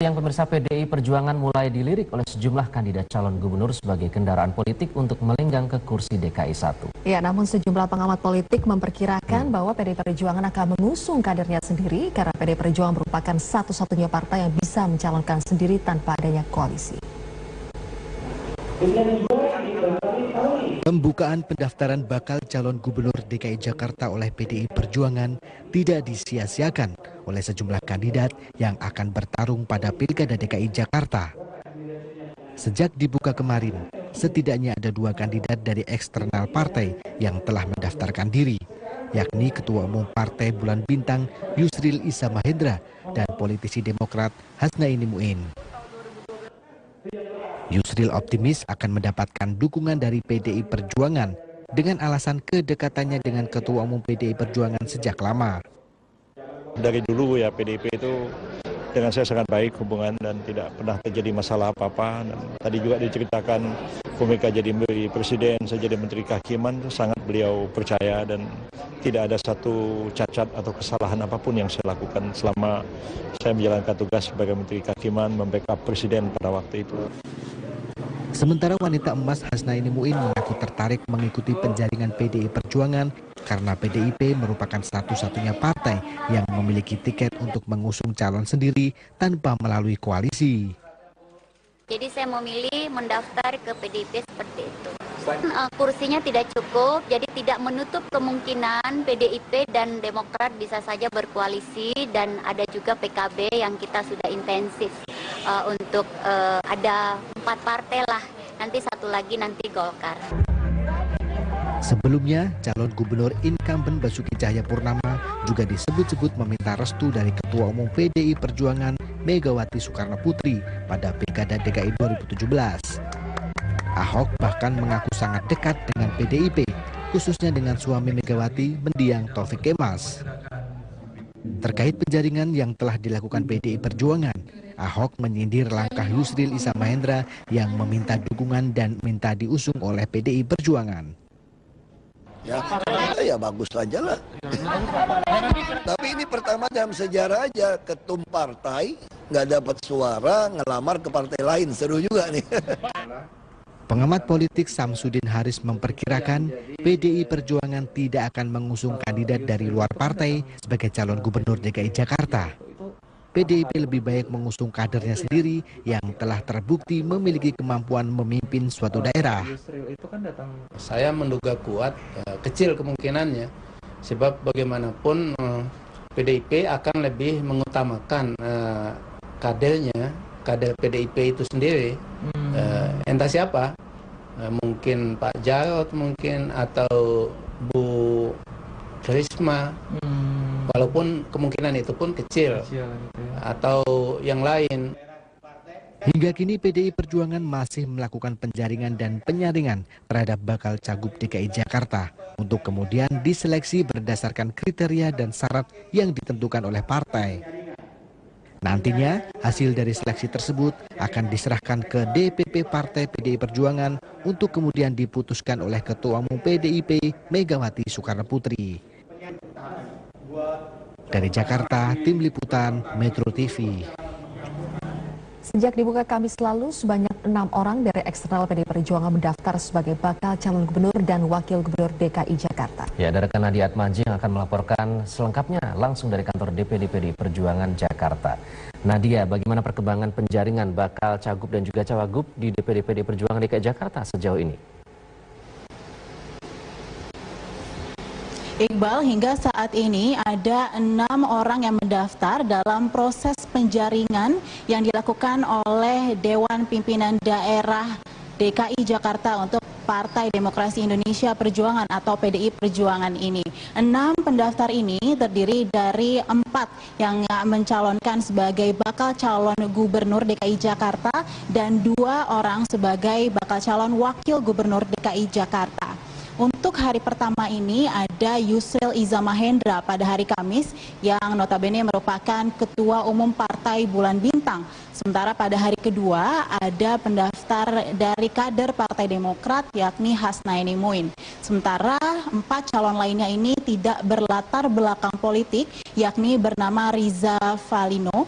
Yang pemirsa, PDI Perjuangan mulai dilirik oleh sejumlah kandidat calon gubernur sebagai kendaraan politik untuk melenggang ke kursi DKI 1. Ya, namun sejumlah pengamat politik memperkirakan bahwa PDI Perjuangan akan mengusung kadernya sendiri karena PDI Perjuangan merupakan satu-satunya partai yang bisa mencalonkan sendiri tanpa adanya koalisi. Pembukaan pendaftaran bakal calon gubernur DKI Jakarta oleh PDI Perjuangan tidak disia-siakan oleh sejumlah kandidat yang akan bertarung pada Pilkada DKI Jakarta. Sejak dibuka kemarin, setidaknya ada 2 kandidat dari eksternal partai yang telah mendaftarkan diri, yakni Ketua Umum Partai Bulan Bintang Yusril Iza Mahendra dan politisi Demokrat Hasnaini Muin. Yusril optimis akan mendapatkan dukungan dari PDI Perjuangan dengan alasan kedekatannya dengan Ketua Umum PDI Perjuangan sejak lama. Dari dulu ya PDIP itu dengan saya sangat baik hubungan dan tidak pernah terjadi masalah apa-apa. Dan tadi juga diceritakan Bu Mega jadi presiden, saya jadi menteri kehakiman, sangat beliau percaya dan tidak ada satu cacat atau kesalahan apapun yang saya lakukan selama saya menjalankan tugas sebagai menteri kehakiman, membackup presiden pada waktu itu. Sementara wanita emas Hasnaini Muin mengaku tertarik mengikuti penjaringan PDI Perjuangan karena PDIP merupakan satu-satunya partai yang memiliki tiket untuk mengusung calon sendiri tanpa melalui koalisi. Jadi saya memilih mendaftar ke PDIP seperti itu. Kursinya tidak cukup, jadi tidak menutup kemungkinan PDIP dan Demokrat bisa saja berkoalisi, dan ada juga PKB yang kita sudah intensif untuk ada 4 partai lah, nanti satu lagi nanti Golkar. Sebelumnya, calon gubernur incumbent Basuki Cahayapurnama juga disebut-sebut meminta restu dari Ketua Umum PDI Perjuangan Megawati Soekarno Putri pada Pilkada DKI 2017. Ahok bahkan mengaku sangat dekat dengan PDIP, khususnya dengan suami Megawati, mendiang Taufik Kemas. Terkait penjaringan yang telah dilakukan PDI Perjuangan, Ahok menyindir langkah Yusril Iza Mahendra yang meminta dukungan dan minta diusung oleh PDI Perjuangan. Ya bagus aja lah. Tapi ini pertama dalam sejarah aja ketum partai nggak dapat suara ngelamar ke partai lain, seru juga nih. Pengamat politik Samsudin Haris memperkirakan PDI Perjuangan tidak akan mengusung kandidat dari luar partai sebagai calon gubernur DKI Jakarta. PDIP lebih baik mengusung kadernya sendiri yang telah terbukti memiliki kemampuan memimpin suatu daerah. Saya menduga kuat, kecil kemungkinannya, sebab bagaimanapun PDIP akan lebih mengutamakan kadernya, kader PDIP itu sendiri. Entah siapa, mungkin Pak Jarod mungkin, atau Bu Risma, walaupun kemungkinan itu pun kecil, atau yang lain. Hingga kini PDI Perjuangan masih melakukan penjaringan dan penyaringan terhadap bakal cagup DKI Jakarta untuk kemudian diseleksi berdasarkan kriteria dan syarat yang ditentukan oleh partai. Nantinya, hasil dari seleksi tersebut akan diserahkan ke DPP Partai PDI Perjuangan untuk kemudian diputuskan oleh Ketua Umum PDIP Megawati Soekarno Putri. Dari Jakarta, Tim Liputan Metro TV. Sejak dibuka Kamis lalu, sebanyak 6 orang dari eksternal PDI Perjuangan mendaftar sebagai bakal calon gubernur dan wakil gubernur DKI Jakarta. Ya, ada rekan Nadia Atmaji yang akan melaporkan selengkapnya langsung dari kantor DPD PDI Perjuangan Jakarta. Nadia, bagaimana perkembangan penjaringan bakal cagup dan juga cawagup di DPD PDI Perjuangan DKI Jakarta sejauh ini? Iqbal, hingga saat ini ada 6 orang yang mendaftar dalam proses penjaringan yang dilakukan oleh Dewan Pimpinan Daerah DKI Jakarta untuk Partai Demokrasi Indonesia Perjuangan atau PDI Perjuangan ini. 6 pendaftar ini terdiri dari 4 yang mencalonkan sebagai bakal calon gubernur DKI Jakarta dan 2 orang sebagai bakal calon wakil gubernur DKI Jakarta. Untuk hari pertama ini ada Yusril Iza Mahendra pada hari Kamis yang notabene merupakan Ketua Umum Partai Bulan Bintang. Sementara pada hari kedua ada pendaftar dari kader Partai Demokrat yakni Hasnaini Muin. Sementara 4 calon lainnya ini tidak berlatar belakang politik yakni bernama Riza Falino,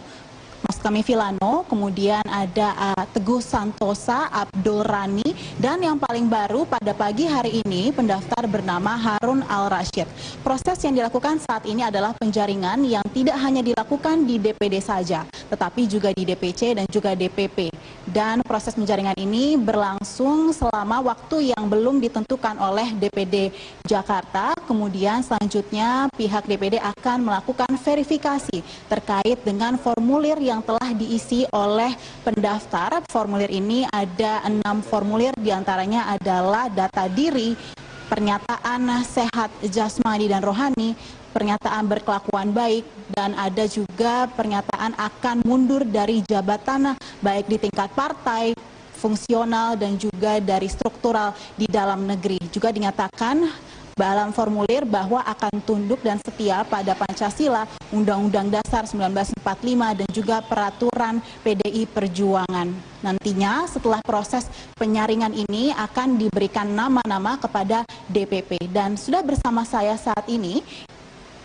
Rustami Vilano, kemudian ada Teguh Santosa, Abdul Rani, dan yang paling baru pada pagi hari ini pendaftar bernama Harun Al-Rashid. Proses yang dilakukan saat ini adalah penjaringan yang tidak hanya dilakukan di DPD saja, tetapi juga di DPC dan juga DPP. Dan proses penjaringan ini berlangsung selama waktu yang belum ditentukan oleh DPD Jakarta. Kemudian selanjutnya pihak DPD akan melakukan verifikasi terkait dengan formulir yang telah diisi oleh pendaftar. Formulir ini ada 6 formulir, diantaranya adalah data diri, pernyataan sehat jasmani dan rohani, pernyataan berkelakuan baik, dan ada juga pernyataan akan mundur dari jabatan baik di tingkat partai, fungsional, dan juga dari struktural di dalam negeri. Juga dinyatakan dalam formulir bahwa akan tunduk dan setia pada Pancasila, Undang-Undang Dasar 1945, dan juga peraturan PDI Perjuangan. Nantinya setelah proses penyaringan ini akan diberikan nama-nama kepada DPP. Dan sudah bersama saya saat ini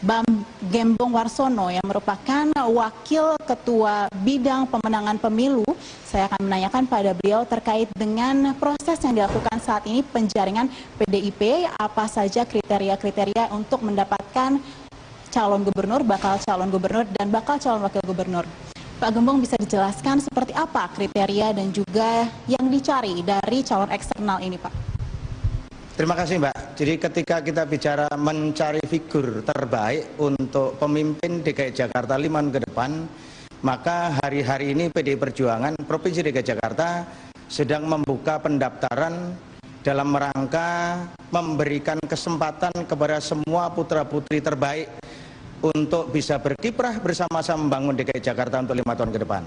Bam Gembong Warsono yang merupakan Wakil Ketua Bidang Pemenangan Pemilu. Saya akan menanyakan pada beliau terkait dengan proses yang dilakukan saat ini penjaringan PDIP, apa saja kriteria-kriteria untuk mendapatkan calon gubernur, bakal calon gubernur, dan bakal calon wakil gubernur. Pak Gembong, bisa dijelaskan seperti apa kriteria dan juga yang dicari dari calon eksternal ini, Pak? Terima kasih, Mbak. Jadi ketika kita bicara mencari figur terbaik untuk pemimpin DKI Jakarta 5 tahun ke depan, maka hari-hari ini PDI Perjuangan Provinsi DKI Jakarta sedang membuka pendaftaran dalam rangka memberikan kesempatan kepada semua putra-putri terbaik untuk bisa berkiprah bersama-sama membangun DKI Jakarta untuk 5 tahun ke depan.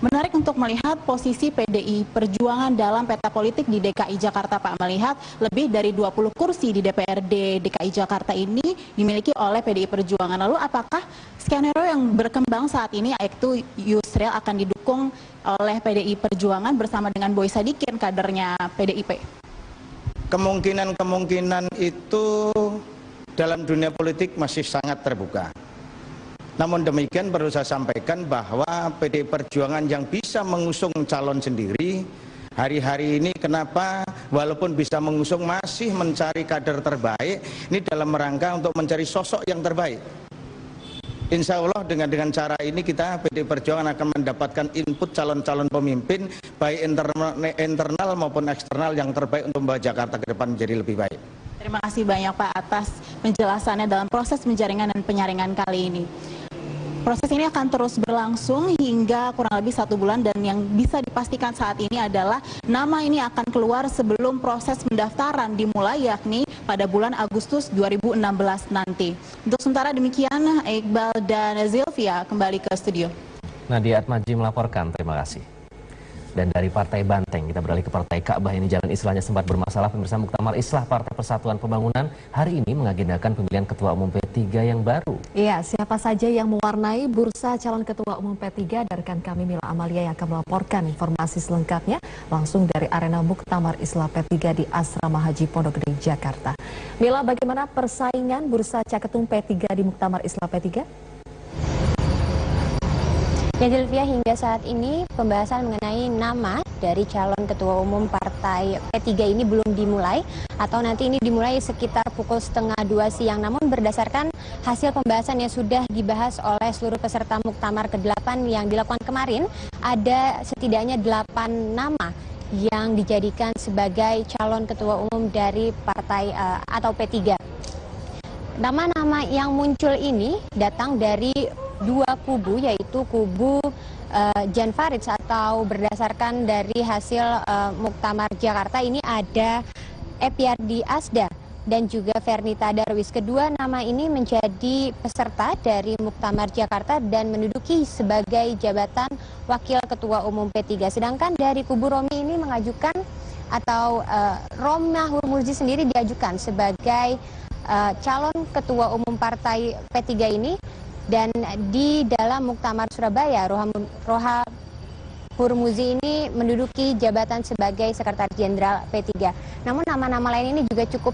Menarik untuk melihat posisi PDI Perjuangan dalam peta politik di DKI Jakarta, Pak. Melihat lebih dari 20 kursi di DPRD DKI Jakarta ini dimiliki oleh PDI Perjuangan. Lalu apakah skenario yang berkembang saat ini yaitu Yusril akan didukung oleh PDI Perjuangan bersama dengan Boy Sadikin, kadernya PDIP? Kemungkinan-kemungkinan itu dalam dunia politik masih sangat terbuka. Namun demikian perlu saya sampaikan bahwa PDI Perjuangan yang bisa mengusung calon sendiri, hari-hari ini kenapa walaupun bisa mengusung masih mencari kader terbaik, ini dalam rangka untuk mencari sosok yang terbaik. Insya Allah dengan cara ini kita PDI Perjuangan akan mendapatkan input calon-calon pemimpin baik internal maupun eksternal yang terbaik untuk membawa Jakarta ke depan menjadi lebih baik. Terima kasih banyak, Pak, atas penjelasannya dalam proses penjaringan dan penyaringan kali ini. Proses ini akan terus berlangsung hingga kurang lebih 1 bulan, dan yang bisa dipastikan saat ini adalah nama ini akan keluar sebelum proses pendaftaran dimulai, yakni pada bulan Agustus 2016 nanti. Untuk sementara demikian, Iqbal dan Zilvia kembali ke studio. Nadia Atmaji melaporkan, terima kasih. Dan dari Partai Banteng kita beralih ke Partai Ka'bah. Ini jalan istilahnya sempat bermasalah. Pemirsa, Muktamar Islah Partai Persatuan Pembangunan hari ini mengagendakan pemilihan Ketua Umum P3 yang baru. Iya, siapa saja yang mewarnai bursa calon Ketua Umum P3? Dan rekan kami Mila Amalia yang akan melaporkan informasi selengkapnya langsung dari arena Muktamar Islah P3 di Asrama Haji Pondok Gede, Jakarta. Mila, bagaimana persaingan bursa Caketum P3 di Muktamar Islah P3? Ya, Zilvia, hingga saat ini pembahasan mengenai nama dari calon ketua umum partai P3 ini belum dimulai, atau nanti ini dimulai sekitar pukul 1:30 siang. Namun berdasarkan hasil pembahasan yang sudah dibahas oleh seluruh peserta Muktamar ke-8 yang dilakukan kemarin, ada setidaknya 8 nama yang dijadikan sebagai calon ketua umum dari partai atau P3. Nama-nama yang muncul ini datang dari 2 kubu, yaitu kubu Jan Faridz, atau berdasarkan dari hasil Muktamar Jakarta ini ada Epiardi Asda dan juga Fernita Darwis. Kedua nama ini menjadi peserta dari Muktamar Jakarta dan menduduki sebagai jabatan Wakil Ketua Umum P3. Sedangkan dari kubu Romi ini mengajukan, atau Romah Hurmuzi sendiri diajukan sebagai calon Ketua Umum Partai P3 ini. Dan di dalam Muktamar Surabaya, Roha Hurmuzi ini menduduki jabatan sebagai Sekretaris Jenderal P3. Namun nama-nama lain ini juga cukup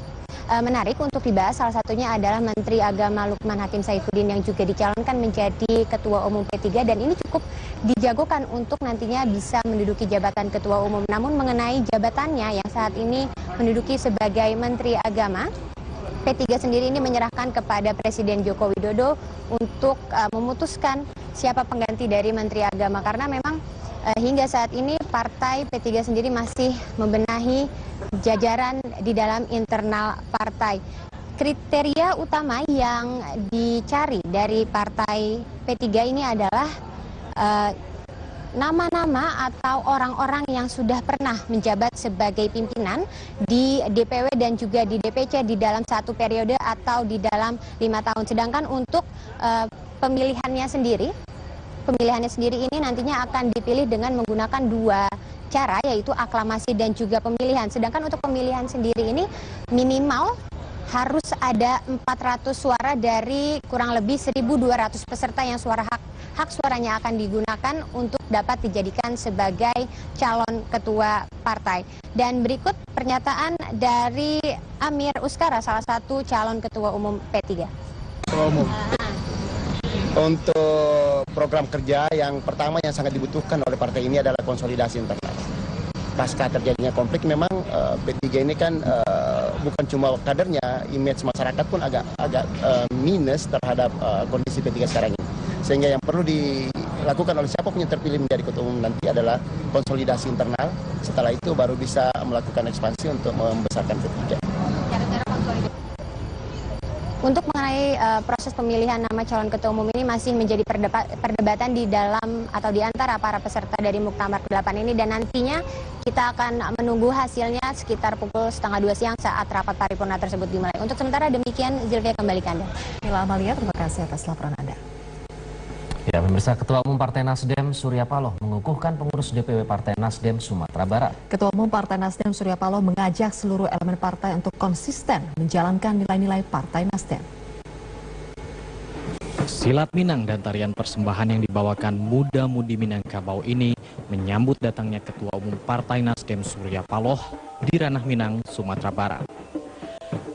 menarik untuk dibahas. Salah satunya adalah Menteri Agama Lukman Hakim Saifuddin yang juga dicalonkan menjadi Ketua Umum P3 dan ini cukup dijagokan untuk nantinya bisa menduduki jabatan Ketua Umum. Namun mengenai jabatannya yang saat ini menduduki sebagai Menteri Agama, P3 sendiri ini menyerahkan kepada Presiden Joko Widodo untuk memutuskan siapa pengganti dari Menteri Agama karena memang hingga saat ini partai P3 sendiri masih membenahi jajaran di dalam internal partai. Kriteria utama yang dicari dari partai P3 ini adalah nama-nama atau orang-orang yang sudah pernah menjabat sebagai pimpinan di DPW dan juga di DPC di dalam satu periode atau di dalam 5 tahun. Sedangkan untuk pemilihannya sendiri ini nantinya akan dipilih dengan menggunakan 2 cara, yaitu aklamasi dan juga pemilihan. Sedangkan untuk pemilihan sendiri ini minimal harus ada 400 suara dari kurang lebih 1.200 peserta yang hak suaranya akan digunakan untuk dapat dijadikan sebagai calon ketua partai. Dan berikut pernyataan dari Amir Uskara, salah satu calon ketua umum P3. Ketua umum. Untuk program kerja yang pertama yang sangat dibutuhkan oleh partai ini adalah konsolidasi internal. Pasca terjadinya konflik memang P3 ini kan bukan cuma kadernya, image masyarakat pun agak minus terhadap kondisi P3 sekarang ini. Sehingga yang perlu dilakukan oleh siapapun yang terpilih menjadi ketua umum nanti adalah konsolidasi internal. Setelah itu baru bisa melakukan ekspansi untuk membesarkan P3. Untuk mengenai proses pemilihan nama calon ketua umum ini masih menjadi perdebatan di dalam atau di antara para peserta dari Muktamar ke-8 ini, dan nantinya kita akan menunggu hasilnya sekitar pukul 1:30 siang saat rapat paripurna tersebut dimulai. Untuk sementara demikian, Zilvia kembali ke Anda. Mila Amalia, terima kasih atas laporan Anda. Ya, pemirsa, Ketua Umum Partai Nasdem Surya Paloh mengukuhkan pengurus DPW Partai Nasdem Sumatera Barat. Ketua Umum Partai Nasdem Surya Paloh mengajak seluruh elemen partai untuk konsisten menjalankan nilai-nilai Partai Nasdem. Silat Minang dan tarian persembahan yang dibawakan muda-mudi Minangkabau ini menyambut datangnya Ketua Umum Partai Nasdem Surya Paloh di Ranah Minang, Sumatera Barat.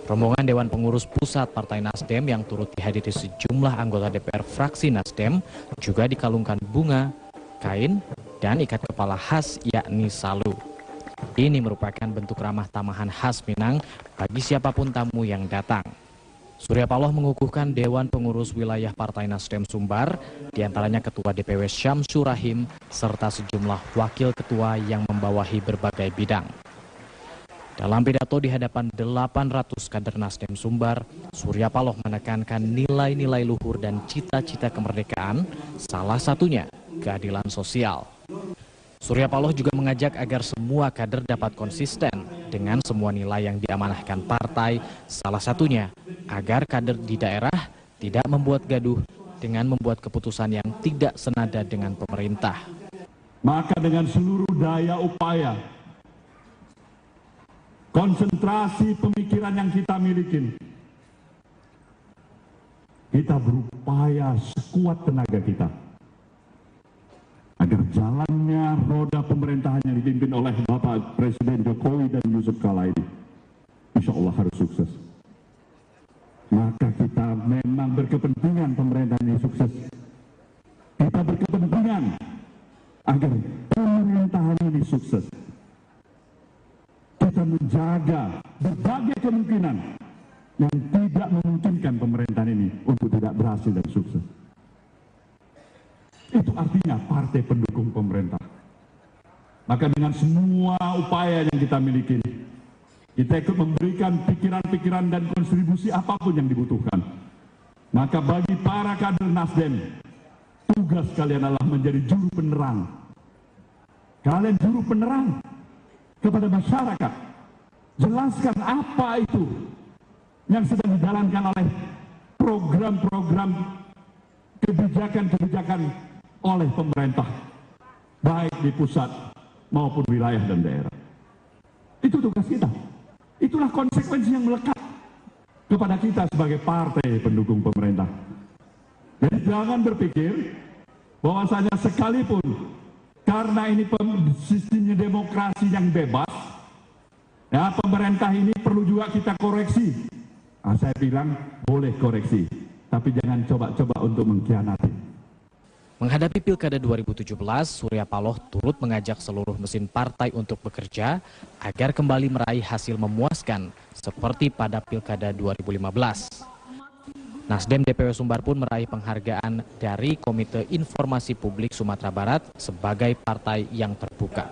Rombongan Dewan Pengurus Pusat Partai Nasdem yang turut dihadiri sejumlah anggota DPR fraksi Nasdem juga dikalungkan bunga, kain, dan ikat kepala khas yakni salu. Ini merupakan bentuk ramah tamahan khas Minang bagi siapapun tamu yang datang. Surya Paloh mengukuhkan Dewan Pengurus Wilayah Partai Nasdem Sumbar, diantaranya Ketua DPW Syamsur Rahim, serta sejumlah wakil ketua yang membawahi berbagai bidang. Dalam pidato di hadapan 800 kader Nasdem Sumbar, Surya Paloh menekankan nilai-nilai luhur dan cita-cita kemerdekaan, salah satunya keadilan sosial. Surya Paloh juga mengajak agar semua kader dapat konsisten dengan semua nilai yang diamanahkan partai, salah satunya agar kader di daerah tidak membuat gaduh dengan membuat keputusan yang tidak senada dengan pemerintah. Maka dengan seluruh daya upaya, konsentrasi pemikiran yang kita miliki, kita berupaya sekuat tenaga kita agar jalannya roda pemerintahan yang dipimpin oleh Bapak Presiden Jokowi dan Yusuf Kala ini insya Allah harus sukses. Maka kita memang berkepentingan pemerintahan ini sukses. Kita berkepentingan agar pemerintahan ini sukses. Kita menjaga berbagai kemungkinan yang tidak memungkinkan pemerintahan ini untuk tidak berhasil dan sukses. Itu artinya partai pendukung pemerintah. Maka dengan semua upaya yang kita miliki, kita ikut memberikan pikiran-pikiran dan kontribusi apapun yang dibutuhkan. Maka bagi para kader Nasdem, tugas kalian adalah menjadi juru penerang. Kalian juru penerang kepada masyarakat, jelaskan apa itu yang sedang dijalankan oleh program-program kebijakan-kebijakan oleh pemerintah, baik di pusat maupun wilayah dan daerah. Itu tugas kita. Itulah konsekuensi yang melekat kepada kita sebagai partai pendukung pemerintah. Jadi jangan berpikir bahwasanya sekalipun karena ini sistemnya demokrasi yang bebas, Ya, pemerintah ini perlu juga kita koreksi. Saya bilang boleh koreksi, tapi jangan coba-coba untuk mengkhianati. Menghadapi Pilkada 2017, Surya Paloh turut mengajak seluruh mesin partai untuk bekerja agar kembali meraih hasil memuaskan seperti pada Pilkada 2015. Nasdem DPW Sumbar pun meraih penghargaan dari Komite Informasi Publik Sumatera Barat sebagai partai yang terbuka.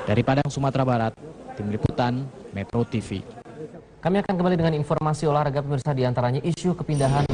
Dari Padang, Sumatera Barat, Tim Liputan Metro TV. Kami akan kembali dengan informasi olahraga pemirsa, diantaranya isu kepindahan